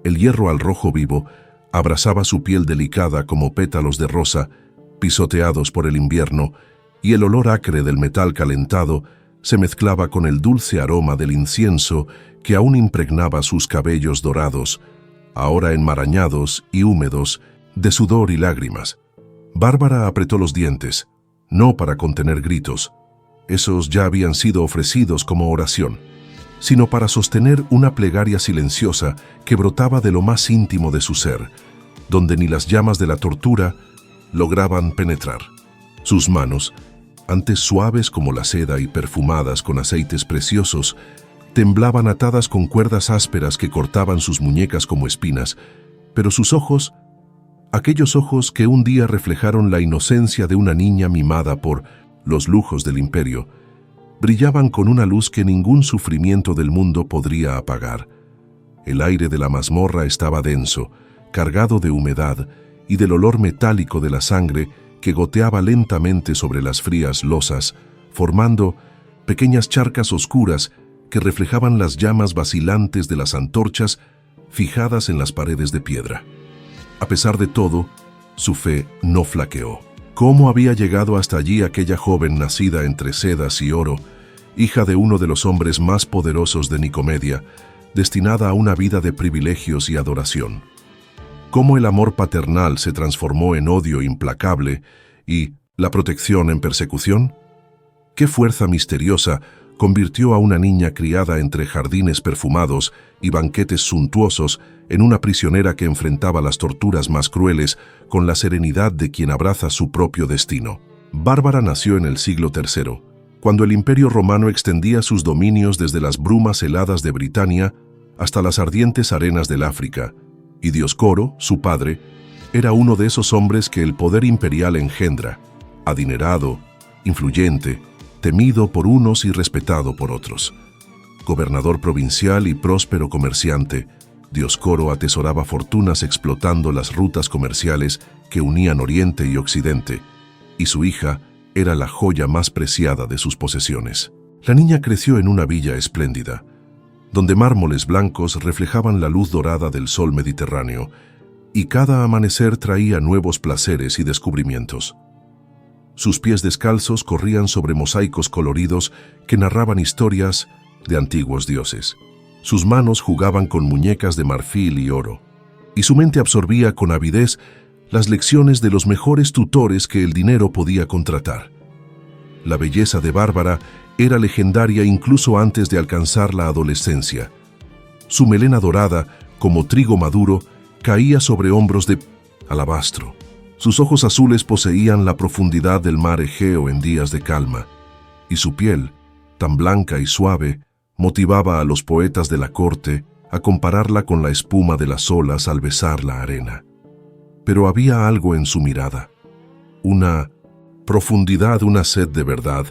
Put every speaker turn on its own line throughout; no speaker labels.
El hierro al rojo vivo abrasaba su piel delicada como pétalos de rosa, pisoteados por el invierno, y el olor acre del metal calentado se mezclaba con el dulce aroma del incienso que aún impregnaba sus cabellos dorados, ahora enmarañados y húmedos de sudor y lágrimas. Bárbara apretó los dientes, no para contener gritos, esos ya habían sido ofrecidos como oración, sino para sostener una plegaria silenciosa que brotaba de lo más íntimo de su ser, donde ni las llamas de la tortura lograban penetrar. Sus manos, antes suaves como la seda y perfumadas con aceites preciosos, temblaban atadas con cuerdas ásperas que cortaban sus muñecas como espinas, pero sus ojos, aquellos ojos que un día reflejaron la inocencia de una niña mimada por los lujos del imperio, brillaban con una luz que ningún sufrimiento del mundo podría apagar. El aire de la mazmorra estaba denso, cargado de humedad y del olor metálico de la sangre que goteaba lentamente sobre las frías losas, formando pequeñas charcas oscuras que reflejaban las llamas vacilantes de las antorchas fijadas en las paredes de piedra. A pesar de todo, su fe no flaqueó. ¿Cómo había llegado hasta allí aquella joven nacida entre sedas y oro, hija de uno de los hombres más poderosos de Nicomedia, destinada a una vida de privilegios y adoración? ¿Cómo el amor paternal se transformó en odio implacable y la protección en persecución? ¿Qué fuerza misteriosa convirtió a una niña criada entre jardines perfumados y banquetes suntuosos en una prisionera que enfrentaba las torturas más crueles con la serenidad de quien abraza su propio destino? Bárbara nació en el siglo III, cuando el Imperio Romano extendía sus dominios desde las brumas heladas de Britania hasta las ardientes arenas del África, y Dioscoro, su padre, era uno de esos hombres que el poder imperial engendra, adinerado, influyente, temido por unos y respetado por otros. Gobernador provincial y próspero comerciante, Dioscoro atesoraba fortunas explotando las rutas comerciales que unían Oriente y Occidente, y su hija era la joya más preciada de sus posesiones. La niña creció en una villa espléndida, donde mármoles blancos reflejaban la luz dorada del sol mediterráneo, y cada amanecer traía nuevos placeres y descubrimientos. Sus pies descalzos corrían sobre mosaicos coloridos que narraban historias de antiguos dioses. Sus manos jugaban con muñecas de marfil y oro, y su mente absorbía con avidez las lecciones de los mejores tutores que el dinero podía contratar. La belleza de Bárbara era legendaria incluso antes de alcanzar la adolescencia. Su melena dorada, como trigo maduro, caía sobre hombros de alabastro. Sus ojos azules poseían la profundidad del mar Egeo en días de calma, y su piel, tan blanca y suave, motivaba a los poetas de la corte a compararla con la espuma de las olas al besar la arena. Pero había algo en su mirada, una profundidad, una sed de verdad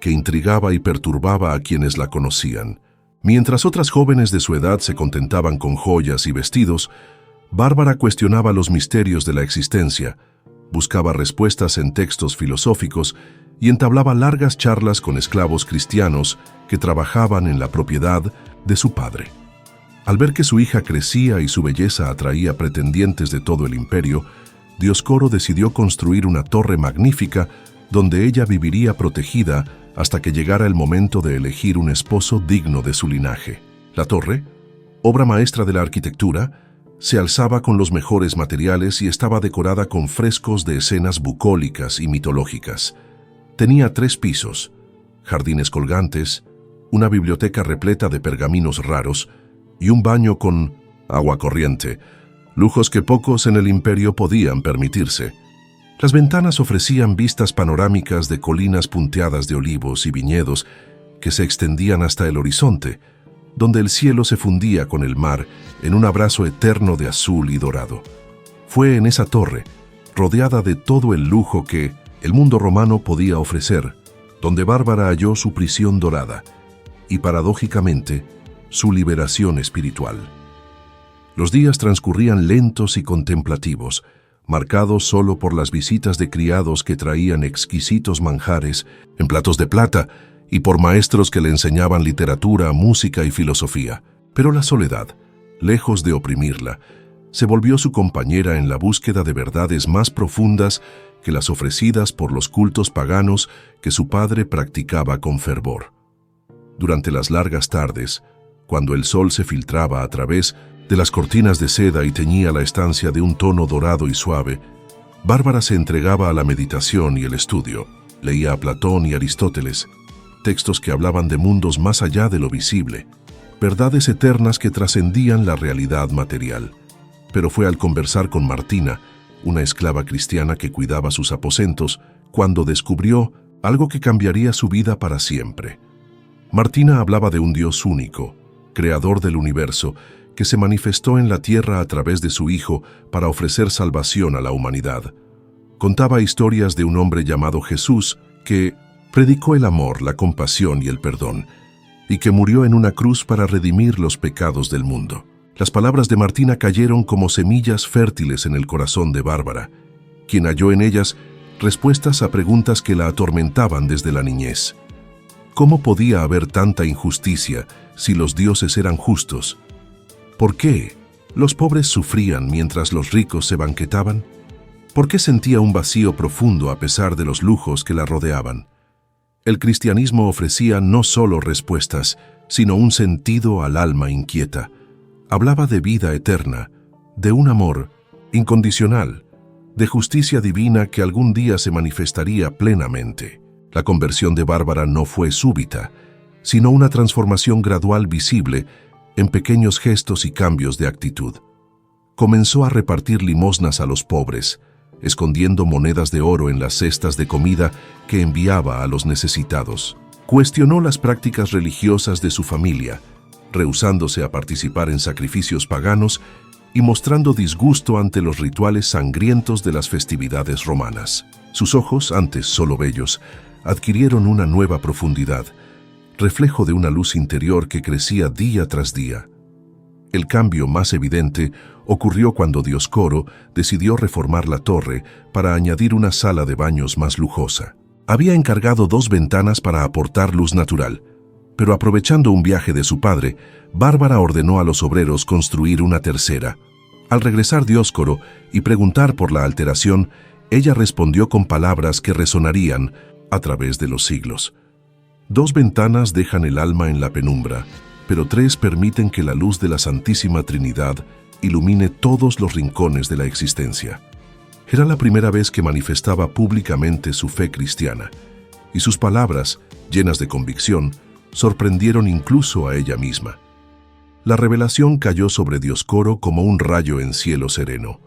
que intrigaba y perturbaba a quienes la conocían. Mientras otras jóvenes de su edad se contentaban con joyas y vestidos, Bárbara cuestionaba los misterios de la existencia, buscaba respuestas en textos filosóficos y entablaba largas charlas con esclavos cristianos que trabajaban en la propiedad de su padre. Al ver que su hija crecía y su belleza atraía pretendientes de todo el imperio, Dioscoro decidió construir una torre magnífica donde ella viviría protegida hasta que llegara el momento de elegir un esposo digno de su linaje. La torre, obra maestra de la arquitectura, se alzaba con los mejores materiales y estaba decorada con frescos de escenas bucólicas y mitológicas. Tenía 3 pisos, jardines colgantes, una biblioteca repleta de pergaminos raros y un baño con agua corriente, lujos que pocos en el imperio podían permitirse. Las ventanas ofrecían vistas panorámicas de colinas punteadas de olivos y viñedos que se extendían hasta el horizonte, donde el cielo se fundía con el mar en un abrazo eterno de azul y dorado. Fue en esa torre, rodeada de todo el lujo que el mundo romano podía ofrecer, donde Bárbara halló su prisión dorada y, paradójicamente, su liberación espiritual. Los días transcurrían lentos y contemplativos, marcados solo por las visitas de criados que traían exquisitos manjares en platos de plata y por maestros que le enseñaban literatura, música y filosofía. Pero la soledad, lejos de oprimirla, se volvió su compañera en la búsqueda de verdades más profundas que las ofrecidas por los cultos paganos que su padre practicaba con fervor. Durante las largas tardes, cuando el sol se filtraba a través de las cortinas de seda y teñía la estancia de un tono dorado y suave, Bárbara se entregaba a la meditación y el estudio. Leía a Platón y Aristóteles, textos que hablaban de mundos más allá de lo visible, verdades eternas que trascendían la realidad material. Pero fue al conversar con Martina, una esclava cristiana que cuidaba sus aposentos, cuando descubrió algo que cambiaría su vida para siempre. Martina hablaba de un Dios único, creador del universo, que se manifestó en la tierra a través de su Hijo para ofrecer salvación a la humanidad. Contaba historias de un hombre llamado Jesús que predicó el amor, la compasión y el perdón, y que murió en una cruz para redimir los pecados del mundo. Las palabras de Martina cayeron como semillas fértiles en el corazón de Bárbara, quien halló en ellas respuestas a preguntas que la atormentaban desde la niñez. ¿Cómo podía haber tanta injusticia si los dioses eran justos? ¿Por qué los pobres sufrían mientras los ricos se banquetaban? ¿Por qué sentía un vacío profundo a pesar de los lujos que la rodeaban? El cristianismo ofrecía no solo respuestas, sino un sentido al alma inquieta. Hablaba de vida eterna, de un amor incondicional, de justicia divina que algún día se manifestaría plenamente. La conversión de Bárbara no fue súbita, sino una transformación gradual visible en pequeños gestos y cambios de actitud. Comenzó a repartir limosnas a los pobres, escondiendo monedas de oro en las cestas de comida que enviaba a los necesitados. Cuestionó las prácticas religiosas de su familia, rehusándose a participar en sacrificios paganos y mostrando disgusto ante los rituales sangrientos de las festividades romanas. Sus ojos, antes solo bellos, adquirieron una nueva profundidad, reflejo de una luz interior que crecía día tras día. El cambio más evidente ocurrió cuando Dioscoro decidió reformar la torre para añadir una sala de baños más lujosa. Había encargado 2 ventanas para aportar luz natural, pero aprovechando un viaje de su padre, Bárbara ordenó a los obreros construir una tercera. Al regresar Dioscoro y preguntar por la alteración, ella respondió con palabras que resonarían a través de los siglos. 2 ventanas dejan el alma en la penumbra, pero 3 permiten que la luz de la Santísima Trinidad ilumine todos los rincones de la existencia. Era la primera vez que manifestaba públicamente su fe cristiana, y sus palabras, llenas de convicción, sorprendieron incluso a ella misma. La revelación cayó sobre Dioscoro como un rayo en cielo sereno.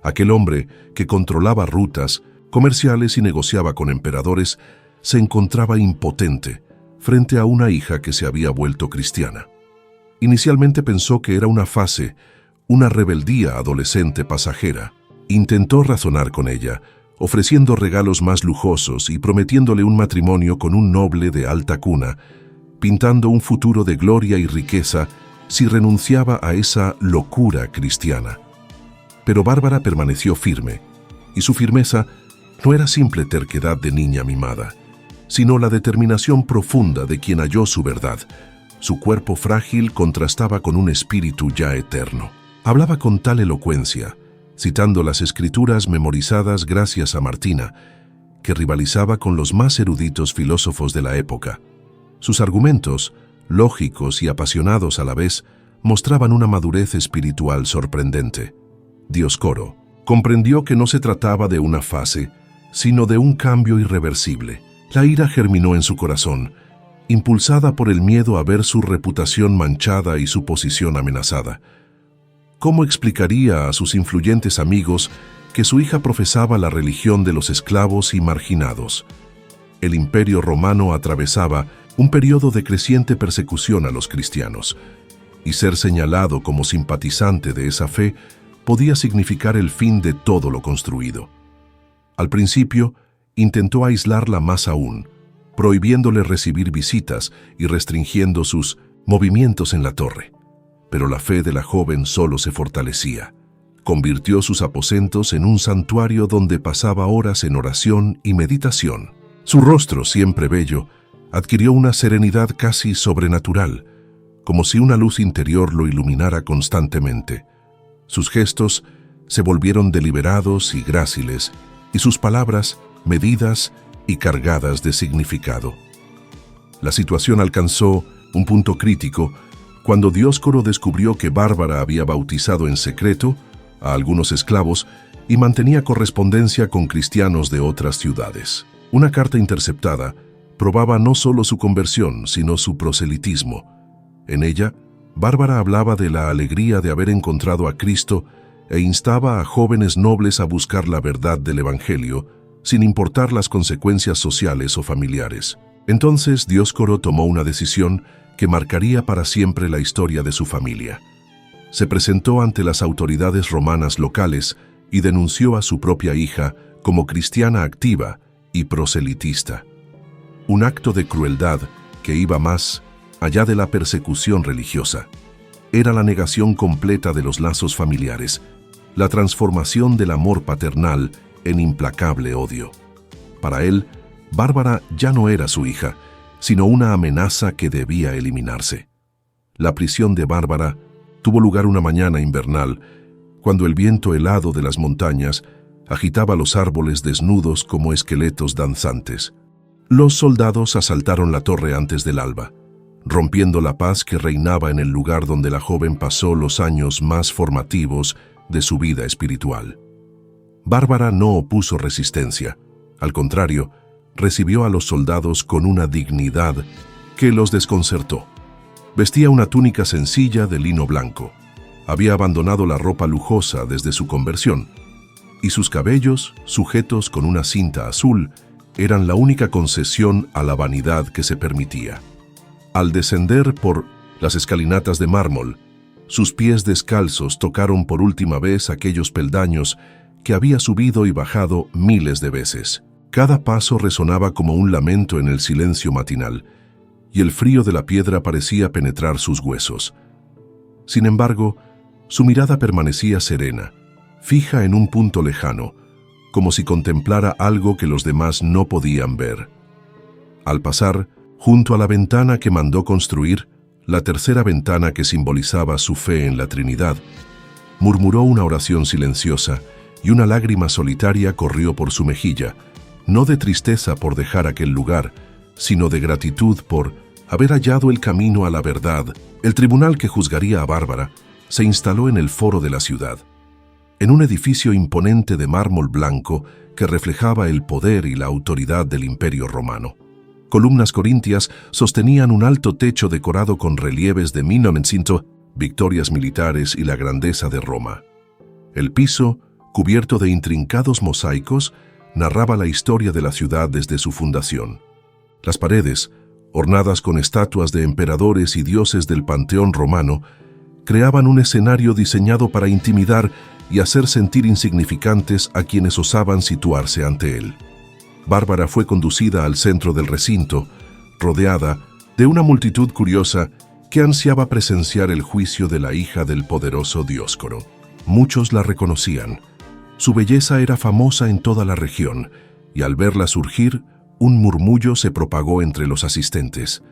Aquel hombre, que controlaba rutas comerciales y negociaba con emperadores, se encontraba impotente frente a una hija que se había vuelto cristiana. Inicialmente pensó que era una fase, una rebeldía adolescente pasajera. Intentó razonar con ella, ofreciendo regalos más lujosos y prometiéndole un matrimonio con un noble de alta cuna, pintando un futuro de gloria y riqueza si renunciaba a esa locura cristiana. Pero Bárbara permaneció firme, y su firmeza no era simple terquedad de niña mimada, sino la determinación profunda de quien halló su verdad. Su cuerpo frágil contrastaba con un espíritu ya eterno. Hablaba con tal elocuencia, citando las escrituras memorizadas gracias a Martina, que rivalizaba con los más eruditos filósofos de la época. Sus argumentos, lógicos y apasionados a la vez, mostraban una madurez espiritual sorprendente. Dioscoro comprendió que no se trataba de una fase, sino de un cambio irreversible. La ira germinó en su corazón, impulsada por el miedo a ver su reputación manchada y su posición amenazada. ¿Cómo explicaría a sus influyentes amigos que su hija profesaba la religión de los esclavos y marginados? El Imperio Romano atravesaba un periodo de creciente persecución a los cristianos, y ser señalado como simpatizante de esa fe podía significar el fin de todo lo construido. Al principio, intentó aislarla más aún, prohibiéndole recibir visitas y restringiendo sus movimientos en la torre. Pero la fe de la joven solo se fortalecía. Convirtió sus aposentos en un santuario donde pasaba horas en oración y meditación. Su rostro, siempre bello, adquirió una serenidad casi sobrenatural, como si una luz interior lo iluminara constantemente. Sus gestos se volvieron deliberados y gráciles, y sus palabras medidas y cargadas de significado. La situación alcanzó un punto crítico cuando Dioscoro descubrió que Bárbara había bautizado en secreto a algunos esclavos y mantenía correspondencia con cristianos de otras ciudades. Una carta interceptada probaba no solo su conversión, sino su proselitismo. En ella, Bárbara hablaba de la alegría de haber encontrado a Cristo e instaba a jóvenes nobles a buscar la verdad del Evangelio, sin importar las consecuencias sociales o familiares. Entonces Dioscoro tomó una decisión que marcaría para siempre la historia de su familia. Se presentó ante las autoridades romanas locales y denunció a su propia hija como cristiana activa y proselitista. Un acto de crueldad que iba más allá de la persecución religiosa. Era la negación completa de los lazos familiares, la transformación del amor paternal en implacable odio. Para él, Bárbara ya no era su hija, sino una amenaza que debía eliminarse. La prisión de Bárbara tuvo lugar una mañana invernal, cuando el viento helado de las montañas agitaba los árboles desnudos como esqueletos danzantes. Los soldados asaltaron la torre antes del alba, rompiendo la paz que reinaba en el lugar donde la joven pasó los años más formativos de su vida espiritual. Bárbara no opuso resistencia. Al contrario, recibió a los soldados con una dignidad que los desconcertó. Vestía una túnica sencilla de lino blanco. Había abandonado la ropa lujosa desde su conversión, y sus cabellos, sujetos con una cinta azul, eran la única concesión a la vanidad que se permitía. Al descender por las escalinatas de mármol, sus pies descalzos tocaron por última vez aquellos peldaños que había subido y bajado miles de veces. Cada paso resonaba como un lamento en el silencio matinal, y el frío de la piedra parecía penetrar sus huesos. Sin embargo, su mirada permanecía serena, fija en un punto lejano, como si contemplara algo que los demás no podían ver. Al pasar, junto a la ventana que mandó construir, la tercera ventana que simbolizaba su fe en la Trinidad, murmuró una oración silenciosa y una lágrima solitaria corrió por su mejilla, no de tristeza por dejar aquel lugar, sino de gratitud por haber hallado el camino a la verdad. El tribunal que juzgaría a Bárbara se instaló en el foro de la ciudad, en un edificio imponente de mármol blanco que reflejaba el poder y la autoridad del Imperio Romano. Columnas corintias sostenían un alto techo decorado con relieves de 1900, victorias militares y la grandeza de Roma. El piso, cubierto de intrincados mosaicos, narraba la historia de la ciudad desde su fundación. Las paredes, ornadas con estatuas de emperadores y dioses del panteón romano, creaban un escenario diseñado para intimidar y hacer sentir insignificantes a quienes osaban situarse ante él. Bárbara fue conducida al centro del recinto, rodeada de una multitud curiosa que ansiaba presenciar el juicio de la hija del poderoso Dioscoro. Muchos la reconocían. Su belleza era famosa en toda la región, y al verla surgir, un murmullo se propagó entre los asistentes.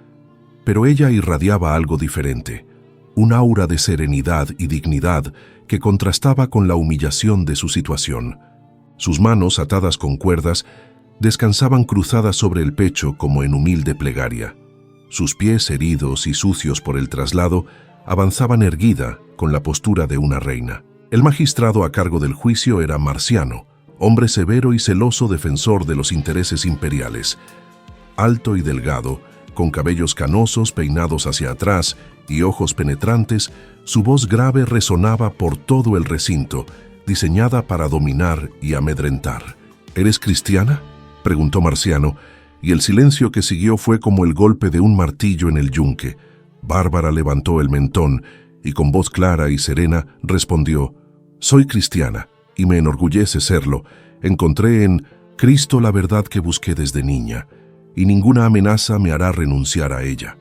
Pero ella irradiaba algo diferente, un aura de serenidad y dignidad que contrastaba con la humillación de su situación. Sus manos, atadas con cuerdas, descansaban cruzadas sobre el pecho como en humilde plegaria. Sus pies, heridos y sucios por el traslado, avanzaban erguida con la postura de una reina. El magistrado a cargo del juicio era Marciano, hombre severo y celoso defensor de los intereses imperiales. Alto y delgado, con cabellos canosos peinados hacia atrás y ojos penetrantes, su voz grave resonaba por todo el recinto, diseñada para dominar y amedrentar. ¿Eres cristiana?, preguntó Marciano, y el silencio que siguió fue como el golpe de un martillo en el yunque. Bárbara levantó el mentón y con voz clara y serena respondió: «Soy cristiana, y me enorgullece serlo. Encontré en Cristo la verdad que busqué desde niña, y ninguna amenaza me hará renunciar a ella».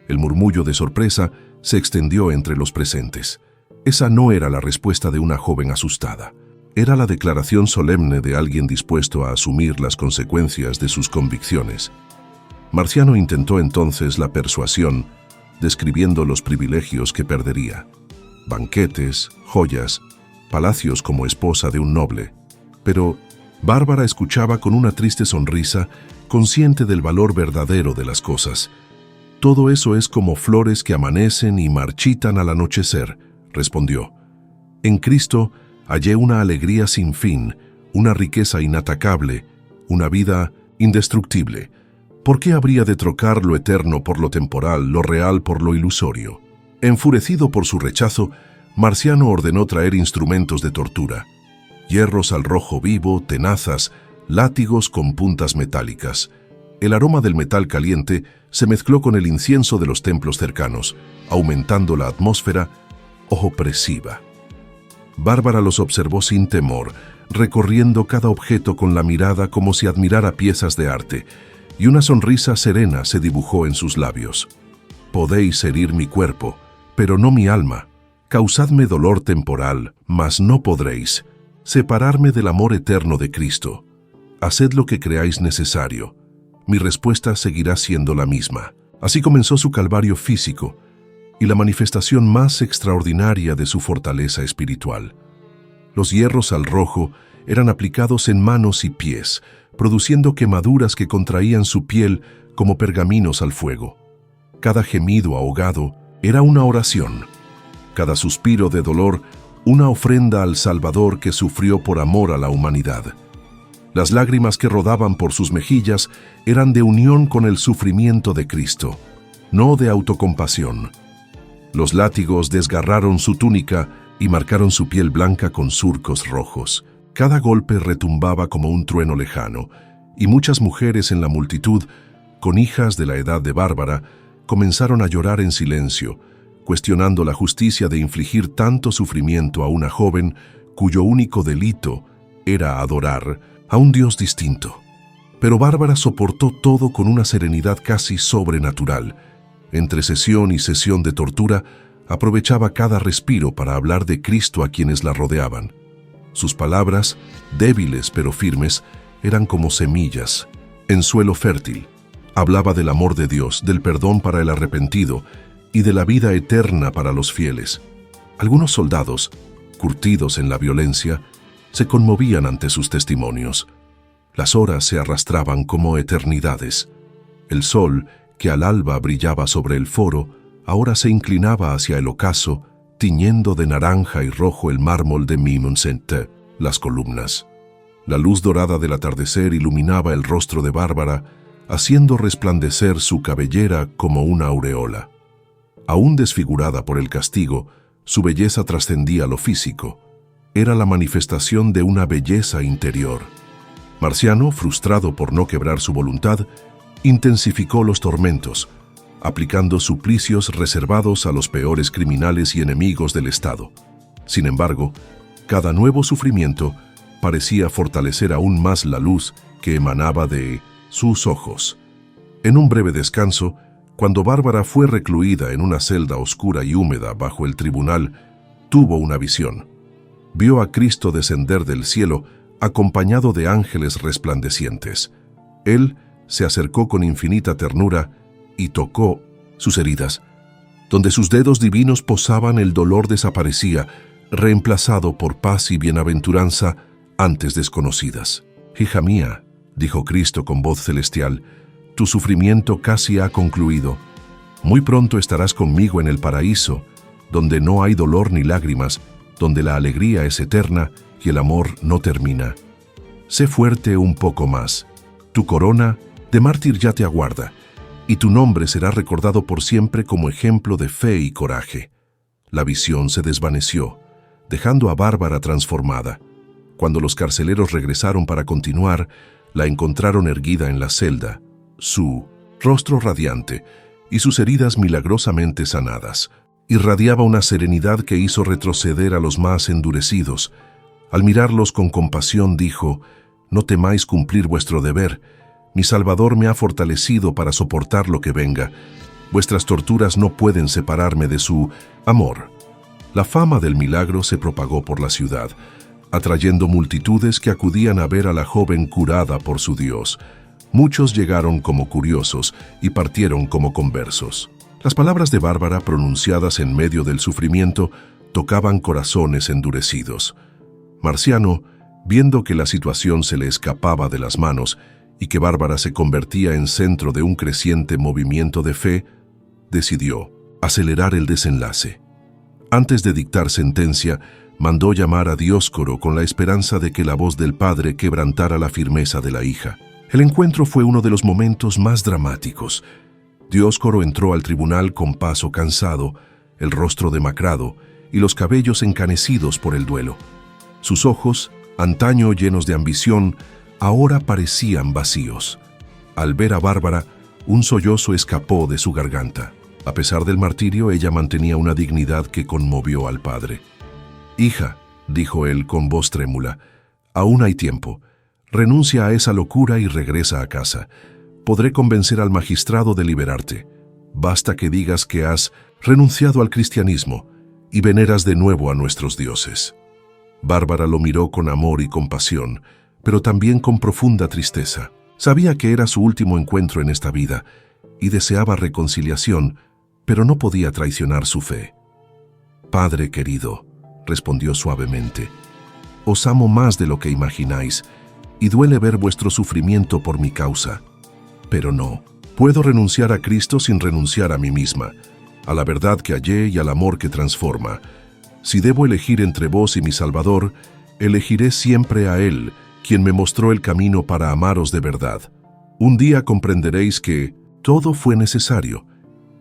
El murmullo de sorpresa se extendió entre los presentes. Esa no era la respuesta de una joven asustada. Era la declaración solemne de alguien dispuesto a asumir las consecuencias de sus convicciones. Marciano intentó entonces la persuasión, describiendo los privilegios que perdería. Banquetes, joyas, palacios como esposa de un noble. Pero Bárbara escuchaba con una triste sonrisa, consciente del valor verdadero de las cosas. «Todo eso es como flores que amanecen y marchitan al anochecer», respondió. «En Cristo hallé una alegría sin fin, una riqueza inatacable, una vida indestructible. ¿Por qué habría de trocar lo eterno por lo temporal, lo real por lo ilusorio?» Enfurecido por su rechazo, Marciano ordenó traer instrumentos de tortura: hierros al rojo vivo, tenazas, látigos con puntas metálicas. El aroma del metal caliente se mezcló con el incienso de los templos cercanos, aumentando la atmósfera opresiva. Bárbara los observó sin temor, recorriendo cada objeto con la mirada como si admirara piezas de arte, y una sonrisa serena se dibujó en sus labios. «Podéis herir mi cuerpo, pero no mi alma. Causadme dolor temporal, mas no podréis separarme del amor eterno de Cristo. Haced lo que creáis necesario. Mi respuesta seguirá siendo la misma». Así comenzó su calvario físico y la manifestación más extraordinaria de su fortaleza espiritual. Los hierros al rojo eran aplicados en manos y pies, produciendo quemaduras que contraían su piel como pergaminos al fuego. Cada gemido ahogado era una oración. Cada suspiro de dolor, una ofrenda al Salvador que sufrió por amor a la humanidad. Las lágrimas que rodaban por sus mejillas eran de unión con el sufrimiento de Cristo, no de autocompasión. Los látigos desgarraron su túnica y marcaron su piel blanca con surcos rojos. Cada golpe retumbaba como un trueno lejano, y muchas mujeres en la multitud, con hijas de la edad de Bárbara, comenzaron a llorar en silencio, cuestionando la justicia de infligir tanto sufrimiento a una joven cuyo único delito era adorar a un Dios distinto. Pero Bárbara soportó todo con una serenidad casi sobrenatural. Entre sesión y sesión de tortura, aprovechaba cada respiro para hablar de Cristo a quienes la rodeaban. Sus palabras, débiles pero firmes, eran como semillas en suelo fértil. Hablaba del amor de Dios, del perdón para el arrepentido y de la vida eterna para los fieles. Algunos soldados, curtidos en la violencia, se conmovían ante sus testimonios. Las horas se arrastraban como eternidades. El sol, que al alba brillaba sobre el foro, ahora se inclinaba hacia el ocaso, tiñendo de naranja y rojo el mármol de Mimonsente, las columnas. La luz dorada del atardecer iluminaba el rostro de Bárbara, haciendo resplandecer su cabellera como una aureola. Aún desfigurada por el castigo, su belleza trascendía lo físico. Era la manifestación de una belleza interior. Marciano, frustrado por no quebrar su voluntad, intensificó los tormentos, aplicando suplicios reservados a los peores criminales y enemigos del Estado. Sin embargo, cada nuevo sufrimiento parecía fortalecer aún más la luz que emanaba de sus ojos. En un breve descanso, cuando Bárbara fue recluida en una celda oscura y húmeda bajo el tribunal, tuvo una visión. Vio a Cristo descender del cielo acompañado de ángeles resplandecientes. Él se acercó con infinita ternura y tocó sus heridas. Donde sus dedos divinos posaban, el dolor desaparecía, reemplazado por paz y bienaventuranza antes desconocidas. «Hija mía», dijo Cristo con voz celestial, «tu sufrimiento casi ha concluido. Muy pronto estarás conmigo en el paraíso, donde no hay dolor ni lágrimas, donde la alegría es eterna y el amor no termina. Sé fuerte un poco más. Tu corona de mártir ya te aguarda, y tu nombre será recordado por siempre como ejemplo de fe y coraje». La visión se desvaneció, dejando a Bárbara transformada. Cuando los carceleros regresaron para continuar, la encontraron erguida en la celda, su rostro radiante y sus heridas milagrosamente sanadas. Irradiaba una serenidad que hizo retroceder a los más endurecidos. Al mirarlos con compasión dijo: «No temáis cumplir vuestro deber. Mi Salvador me ha fortalecido para soportar lo que venga. Vuestras torturas no pueden separarme de su amor». La fama del milagro se propagó por la ciudad, atrayendo multitudes que acudían a ver a la joven curada por su Dios. Muchos llegaron como curiosos y partieron como conversos. Las palabras de Bárbara, pronunciadas en medio del sufrimiento, tocaban corazones endurecidos. Marciano, viendo que la situación se le escapaba de las manos y que Bárbara se convertía en centro de un creciente movimiento de fe, decidió acelerar el desenlace. Antes de dictar sentencia, mandó llamar a Dioscoro con la esperanza de que la voz del padre quebrantara la firmeza de la hija. El encuentro fue uno de los momentos más dramáticos. Dioscoro entró al tribunal con paso cansado, el rostro demacrado y los cabellos encanecidos por el duelo. Sus ojos, antaño llenos de ambición, ahora parecían vacíos. Al ver a Bárbara, un sollozo escapó de su garganta. A pesar del martirio, ella mantenía una dignidad que conmovió al padre. «Hija», dijo él con voz trémula, «aún hay tiempo. Renuncia a esa locura y regresa a casa. Podré convencer al magistrado de liberarte. Basta que digas que has renunciado al cristianismo y veneras de nuevo a nuestros dioses». Bárbara lo miró con amor y compasión, pero también con profunda tristeza. Sabía que era su último encuentro en esta vida y deseaba reconciliación, pero no podía traicionar su fe. «Padre querido», respondió suavemente, «os amo más de lo que imagináis y duele ver vuestro sufrimiento por mi causa. Pero no, puedo renunciar a Cristo sin renunciar a mí misma, a la verdad que hallé y al amor que transforma. Si debo elegir entre vos y mi Salvador, elegiré siempre a Él, quien me mostró el camino para amaros de verdad. Un día comprenderéis que todo fue necesario,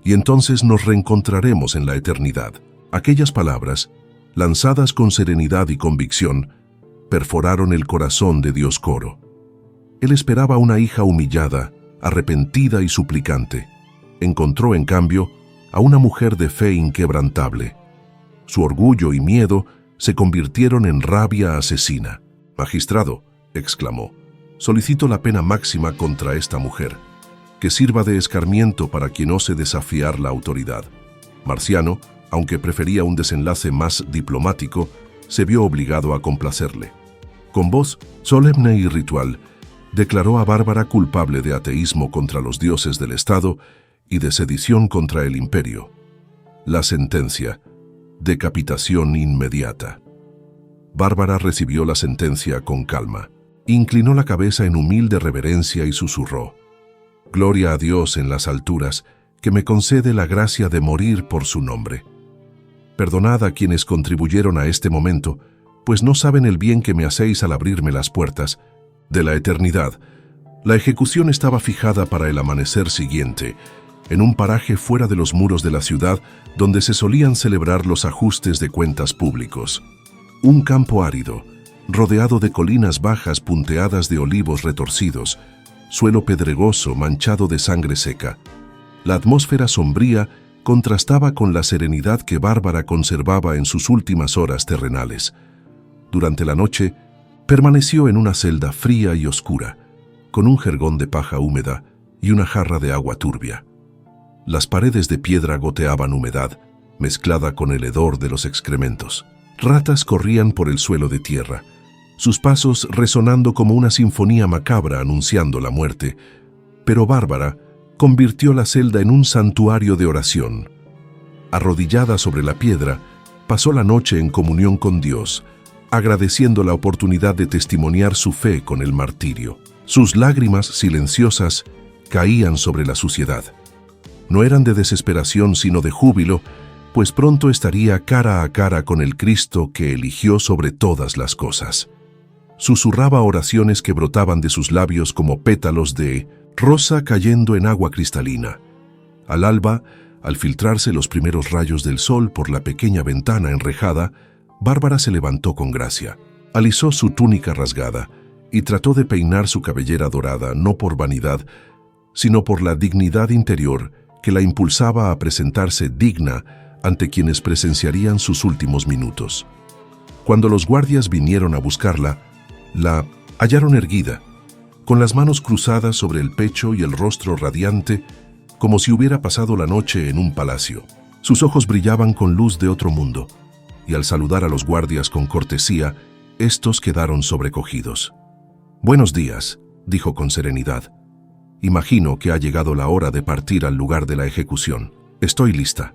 y entonces nos reencontraremos en la eternidad». Aquellas palabras, lanzadas con serenidad y convicción, perforaron el corazón de Dioscoro. Él esperaba una hija humillada, arrepentida y suplicante. Encontró, en cambio, a una mujer de fe inquebrantable. Su orgullo y miedo se convirtieron en rabia asesina. «Magistrado», exclamó, «solicito la pena máxima contra esta mujer, que sirva de escarmiento para quien ose desafiar la autoridad». Marciano, aunque prefería un desenlace más diplomático, se vio obligado a complacerle. Con voz solemne y ritual, declaró a Bárbara culpable de ateísmo contra los dioses del Estado y de sedición contra el imperio. La sentencia: decapitación inmediata. Bárbara recibió la sentencia con calma. Inclinó la cabeza en humilde reverencia y susurró: «Gloria a Dios en las alturas, que me concede la gracia de morir por su nombre. Perdonad a quienes contribuyeron a este momento, pues no saben el bien que me hacéis al abrirme las puertas de la eternidad». La ejecución estaba fijada para el amanecer siguiente, en un paraje fuera de los muros de la ciudad donde se solían celebrar los ajustes de cuentas públicos. Un campo árido, rodeado de colinas bajas punteadas de olivos retorcidos, suelo pedregoso manchado de sangre seca. La atmósfera sombría contrastaba con la serenidad que Bárbara conservaba en sus últimas horas terrenales. Durante la noche, permaneció en una celda fría y oscura, con un jergón de paja húmeda y una jarra de agua turbia. Las paredes de piedra goteaban humedad, mezclada con el hedor de los excrementos. Ratas corrían por el suelo de tierra, sus pasos resonando como una sinfonía macabra anunciando la muerte, pero Bárbara convirtió la celda en un santuario de oración. Arrodillada sobre la piedra, pasó la noche en comunión con Dios, agradeciendo la oportunidad de testimoniar su fe con el martirio. Sus lágrimas silenciosas caían sobre la suciedad. No eran de desesperación, sino de júbilo, pues pronto estaría cara a cara con el Cristo que eligió sobre todas las cosas. Susurraba oraciones que brotaban de sus labios como pétalos de rosa cayendo en agua cristalina. Al alba, al filtrarse los primeros rayos del sol por la pequeña ventana enrejada, Bárbara se levantó con gracia, alisó su túnica rasgada y trató de peinar su cabellera dorada, no por vanidad, sino por la dignidad interior que la impulsaba a presentarse digna ante quienes presenciarían sus últimos minutos. Cuando los guardias vinieron a buscarla, la hallaron erguida, con las manos cruzadas sobre el pecho y el rostro radiante, como si hubiera pasado la noche en un palacio. Sus ojos brillaban con luz de otro mundo, y al saludar a los guardias con cortesía, estos quedaron sobrecogidos. «Buenos días», dijo con serenidad. «Imagino que ha llegado la hora de partir al lugar de la ejecución». Estoy lista.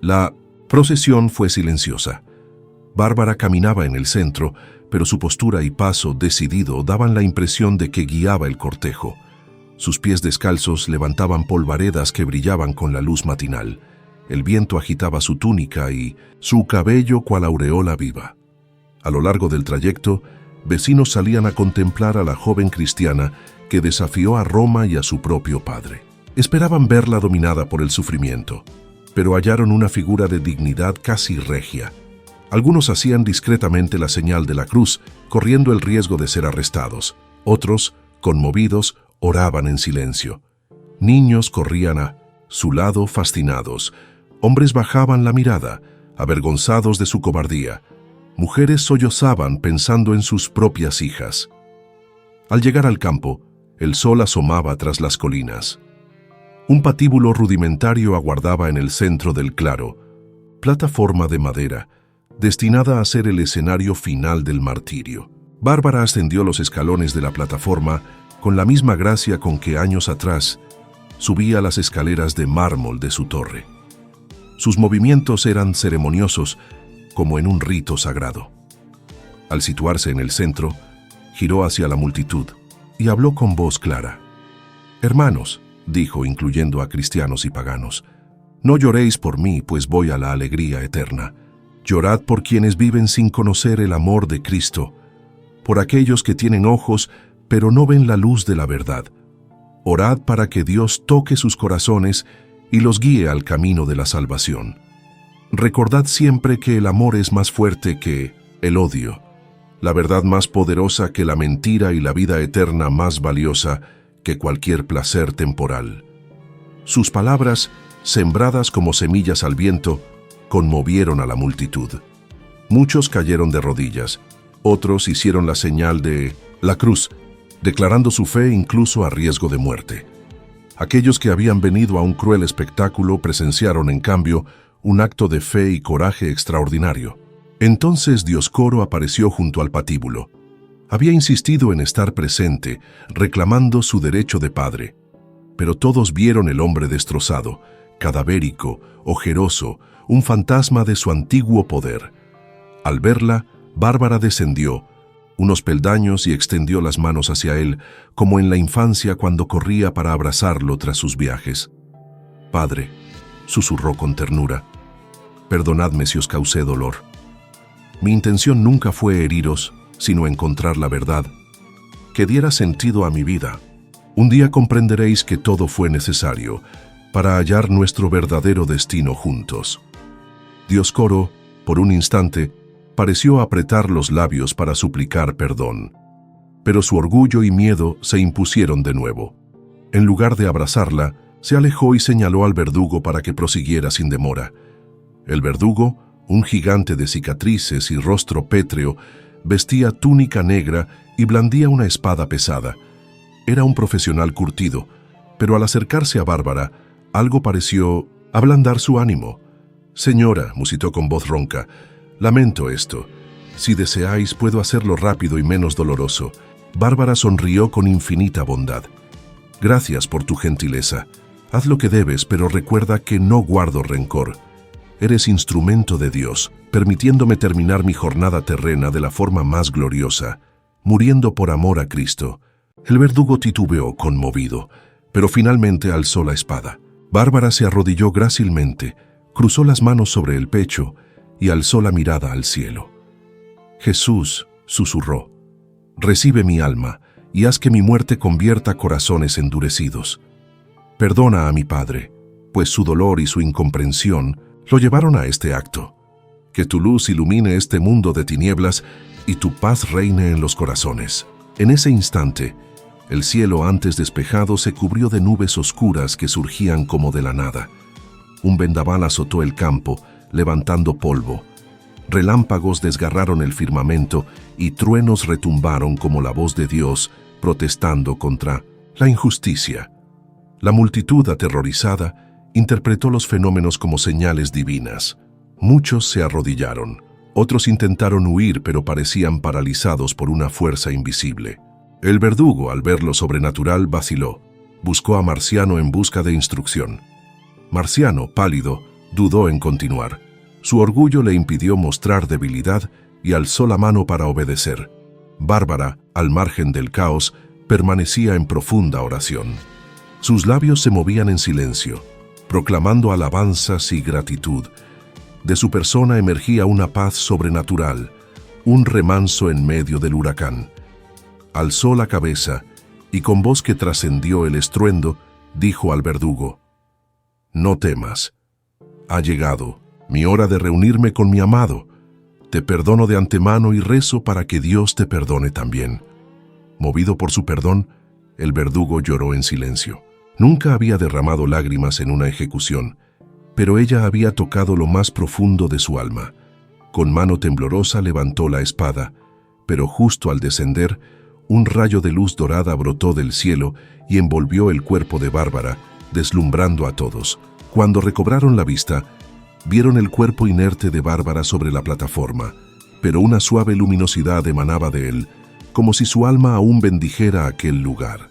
La procesión fue silenciosa. Bárbara caminaba en el centro, pero su postura y paso decidido daban la impresión de que guiaba el cortejo. Sus pies descalzos levantaban polvaredas que brillaban con la luz matinal. El viento agitaba su túnica y su cabello cual aureola viva. A lo largo del trayecto, vecinos salían a contemplar a la joven cristiana que desafió a Roma y a su propio padre. Esperaban verla dominada por el sufrimiento, pero hallaron una figura de dignidad casi regia. Algunos hacían discretamente la señal de la cruz, corriendo el riesgo de ser arrestados. Otros, conmovidos, oraban en silencio. Niños corrían a su lado fascinados. Hombres bajaban la mirada, avergonzados de su cobardía. Mujeres sollozaban pensando en sus propias hijas. Al llegar al campo, el sol asomaba tras las colinas. Un patíbulo rudimentario aguardaba en el centro del claro, plataforma de madera, destinada a ser el escenario final del martirio. Bárbara ascendió los escalones de la plataforma con la misma gracia con que años atrás subía las escaleras de mármol de su torre. Sus movimientos eran ceremoniosos, como en un rito sagrado. Al situarse en el centro, giró hacia la multitud y habló con voz clara. «Hermanos», dijo, incluyendo a cristianos y paganos, «no lloréis por mí, pues voy a la alegría eterna. Llorad por quienes viven sin conocer el amor de Cristo, por aquellos que tienen ojos, pero no ven la luz de la verdad. Orad para que Dios toque sus corazones y los guíe al camino de la salvación. Recordad siempre que el amor es más fuerte que el odio, la verdad más poderosa que la mentira y la vida eterna más valiosa que cualquier placer temporal». Sus palabras, sembradas como semillas al viento, conmovieron a la multitud. Muchos cayeron de rodillas, otros hicieron la señal de la cruz, declarando su fe incluso a riesgo de muerte. Aquellos que habían venido a un cruel espectáculo presenciaron, en cambio, un acto de fe y coraje extraordinario. Entonces Dioscoro apareció junto al patíbulo. Había insistido en estar presente, reclamando su derecho de padre. Pero todos vieron el hombre destrozado, cadavérico, ojeroso, un fantasma de su antiguo poder. Al verla, Bárbara descendió unos peldaños y extendió las manos hacia él, como en la infancia cuando corría para abrazarlo tras sus viajes. «Padre», susurró con ternura, «perdonadme si os causé dolor. Mi intención nunca fue heriros, sino encontrar la verdad, que diera sentido a mi vida. Un día comprenderéis que todo fue necesario para hallar nuestro verdadero destino juntos». Dioscoro, por un instante, pareció apretar los labios para suplicar perdón, pero su orgullo y miedo se impusieron de nuevo. En lugar de abrazarla, se alejó y señaló al verdugo para que prosiguiera sin demora. El verdugo, un gigante de cicatrices y rostro pétreo, vestía túnica negra y blandía una espada pesada. Era un profesional curtido, pero al acercarse a Bárbara, algo pareció ablandar su ánimo. «Señora», musitó con voz ronca, «lamento esto. Si deseáis, puedo hacerlo rápido y menos doloroso». Bárbara sonrió con infinita bondad. «Gracias por tu gentileza. Haz lo que debes, pero recuerda que no guardo rencor. Eres instrumento de Dios, permitiéndome terminar mi jornada terrena de la forma más gloriosa, muriendo por amor a Cristo». El verdugo titubeó, conmovido, pero finalmente alzó la espada. Bárbara se arrodilló grácilmente, cruzó las manos sobre el pecho y alzó la mirada al cielo. «Jesús», susurró, «recibe mi alma y haz que mi muerte convierta corazones endurecidos. Perdona a mi padre, pues su dolor y su incomprensión lo llevaron a este acto. Que tu luz ilumine este mundo de tinieblas y tu paz reine en los corazones». En ese instante, el cielo antes despejado se cubrió de nubes oscuras que surgían como de la nada. Un vendaval azotó el campo, levantando polvo. Relámpagos desgarraron el firmamento y truenos retumbaron como la voz de Dios protestando contra la injusticia. La multitud, aterrorizada, interpretó los fenómenos como señales divinas. Muchos se arrodillaron. Otros intentaron huir, pero parecían paralizados por una fuerza invisible. El verdugo, al ver lo sobrenatural, vaciló. Buscó a Marciano en busca de instrucción. Marciano, pálido, dudó en continuar. Su orgullo le impidió mostrar debilidad y alzó la mano para obedecer. Bárbara, al margen del caos, permanecía en profunda oración. Sus labios se movían en silencio, proclamando alabanzas y gratitud. De su persona emergía una paz sobrenatural, un remanso en medio del huracán. Alzó la cabeza y con voz que trascendió el estruendo, dijo al verdugo: «No temas. Ha llegado mi hora de reunirme con mi amado. Te perdono de antemano y rezo para que Dios te perdone también». Movido por su perdón, el verdugo lloró en silencio. Nunca había derramado lágrimas en una ejecución, pero ella había tocado lo más profundo de su alma. Con mano temblorosa levantó la espada, pero justo al descender, un rayo de luz dorada brotó del cielo y envolvió el cuerpo de Bárbara, deslumbrando a todos. Cuando recobraron la vista, vieron el cuerpo inerte de Bárbara sobre la plataforma, pero una suave luminosidad emanaba de él, como si su alma aún bendijera aquel lugar.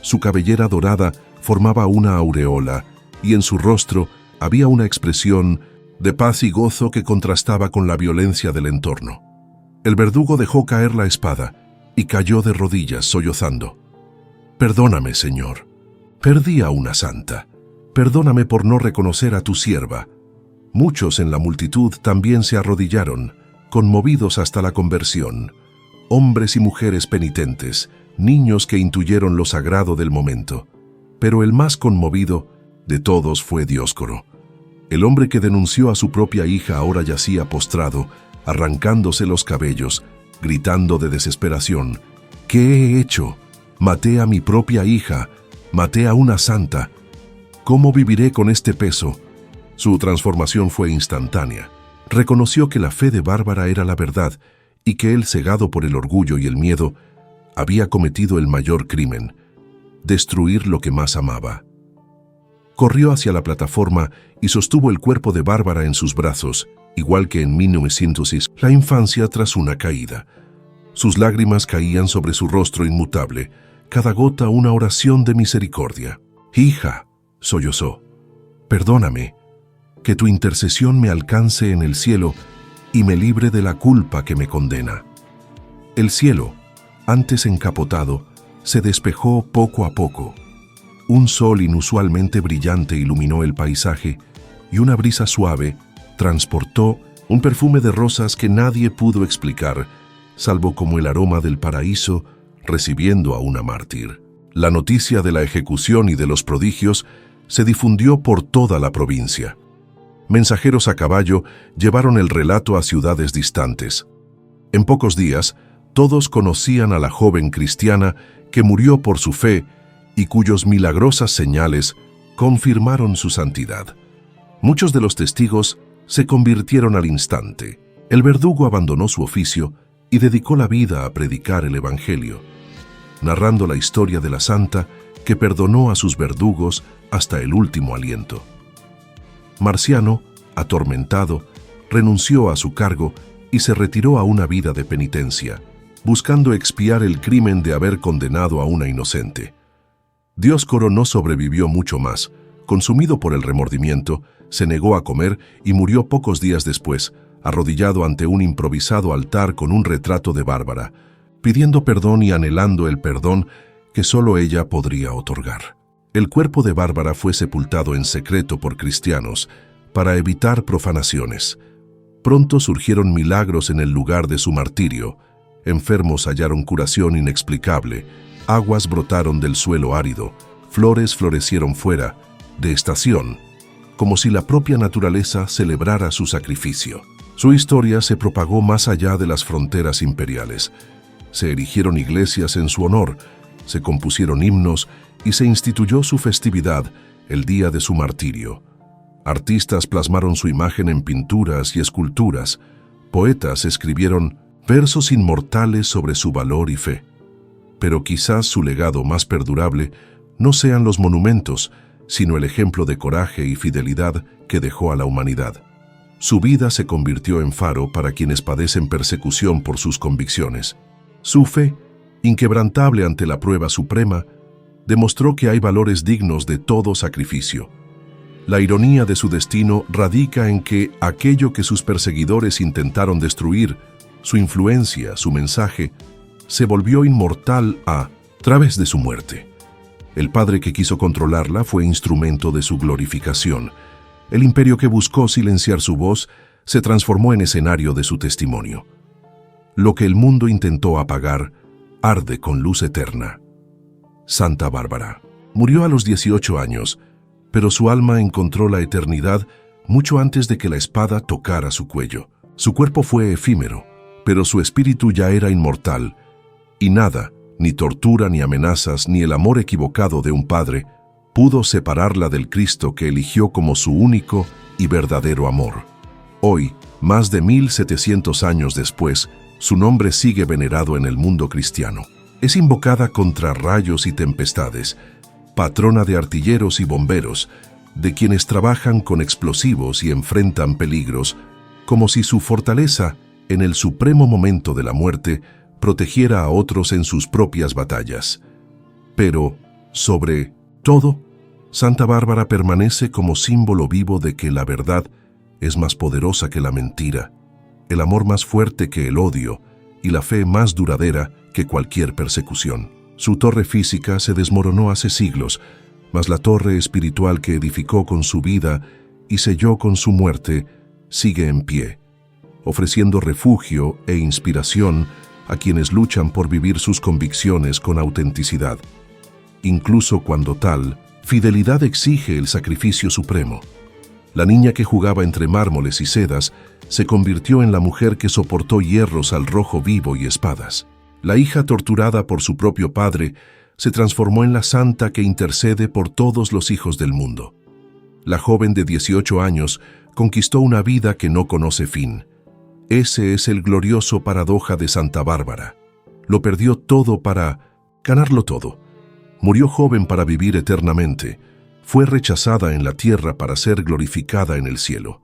Su cabellera dorada formaba una aureola, y en su rostro había una expresión de paz y gozo que contrastaba con la violencia del entorno. El verdugo dejó caer la espada y cayó de rodillas sollozando. «Perdóname, Señor. Perdí a una santa. Perdóname por no reconocer a tu sierva». Muchos en la multitud también se arrodillaron, conmovidos hasta la conversión. Hombres y mujeres penitentes, niños que intuyeron lo sagrado del momento. Pero el más conmovido de todos fue Dioscoro. El hombre que denunció a su propia hija ahora yacía postrado, arrancándose los cabellos, gritando de desesperación: «¿Qué he hecho? Maté a mi propia hija, maté a una santa. ¿Cómo viviré con este peso?». Su transformación fue instantánea. Reconoció que la fe de Bárbara era la verdad y que él, cegado por el orgullo y el miedo, había cometido el mayor crimen: destruir lo que más amaba. Corrió hacia la plataforma y sostuvo el cuerpo de Bárbara en sus brazos, igual que en 1906, la infancia tras una caída. Sus lágrimas caían sobre su rostro inmutable, cada gota una oración de misericordia. «Hija», sollozó, «perdóname, que tu intercesión me alcance en el cielo y me libre de la culpa que me condena». El cielo, antes encapotado, se despejó poco a poco. Un sol inusualmente brillante iluminó el paisaje y una brisa suave transportó un perfume de rosas que nadie pudo explicar, salvo como el aroma del paraíso recibiendo a una mártir. La noticia de la ejecución y de los prodigios se difundió por toda la provincia. Mensajeros a caballo llevaron el relato a ciudades distantes. En pocos días, todos conocían a la joven cristiana que murió por su fe y cuyos milagrosas señales confirmaron su santidad. Muchos de los testigos se convirtieron al instante. El verdugo abandonó su oficio y dedicó la vida a predicar el Evangelio, narrando la historia de la santa que perdonó a sus verdugos hasta el último aliento. Marciano, atormentado, renunció a su cargo y se retiró a una vida de penitencia, buscando expiar el crimen de haber condenado a una inocente. Dioscoro no sobrevivió mucho más. Consumido por el remordimiento, se negó a comer y murió pocos días después, arrodillado ante un improvisado altar con un retrato de Bárbara, pidiendo perdón y anhelando el perdón que solo ella podría otorgar. El cuerpo de Bárbara fue sepultado en secreto por cristianos para evitar profanaciones. Pronto surgieron milagros en el lugar de su martirio. Enfermos hallaron curación inexplicable, aguas brotaron del suelo árido, flores florecieron fuera de estación, como si la propia naturaleza celebrara su sacrificio. Su historia se propagó más allá de las fronteras imperiales. Se erigieron iglesias en su honor, se compusieron himnos y se instituyó su festividad, el día de su martirio. Artistas plasmaron su imagen en pinturas y esculturas. Poetas escribieron versos inmortales sobre su valor y fe. Pero quizás su legado más perdurable no sean los monumentos, sino el ejemplo de coraje y fidelidad que dejó a la humanidad. Su vida se convirtió en faro para quienes padecen persecución por sus convicciones. Su fe, inquebrantable ante la prueba suprema, demostró que hay valores dignos de todo sacrificio. La ironía de su destino radica en que aquello que sus perseguidores intentaron destruir, su influencia, su mensaje, se volvió inmortal a través de su muerte. El padre que quiso controlarla fue instrumento de su glorificación. El imperio que buscó silenciar su voz se transformó en escenario de su testimonio. Lo que el mundo intentó apagar, arde con luz eterna. Santa Bárbara murió a los 18 años, pero su alma encontró la eternidad mucho antes de que la espada tocara su cuello. Su cuerpo fue efímero, pero su espíritu ya era inmortal, y nada, ni tortura, ni amenazas, ni el amor equivocado de un padre, pudo separarla del Cristo que eligió como su único y verdadero amor. Hoy, más de 1700 años después, su nombre sigue venerado en el mundo cristiano. Es invocada contra rayos y tempestades, patrona de artilleros y bomberos, de quienes trabajan con explosivos y enfrentan peligros, como si su fortaleza, en el supremo momento de la muerte, protegiera a otros en sus propias batallas. Pero, sobre todo, Santa Bárbara permanece como símbolo vivo de que la verdad es más poderosa que la mentira, el amor más fuerte que el odio y la fe más duradera que cualquier persecución. Su torre física se desmoronó hace siglos, mas la torre espiritual que edificó con su vida y selló con su muerte sigue en pie, ofreciendo refugio e inspiración a quienes luchan por vivir sus convicciones con autenticidad, incluso cuando tal fidelidad exige el sacrificio supremo. La niña que jugaba entre mármoles y sedas se convirtió en la mujer que soportó hierros al rojo vivo y espadas. La hija torturada por su propio padre se transformó en la santa que intercede por todos los hijos del mundo. La joven de 18 años conquistó una vida que no conoce fin. Ese es el glorioso paradoja de Santa Bárbara. Lo perdió todo para ganarlo todo. Murió joven para vivir eternamente. Fue rechazada en la tierra para ser glorificada en el cielo.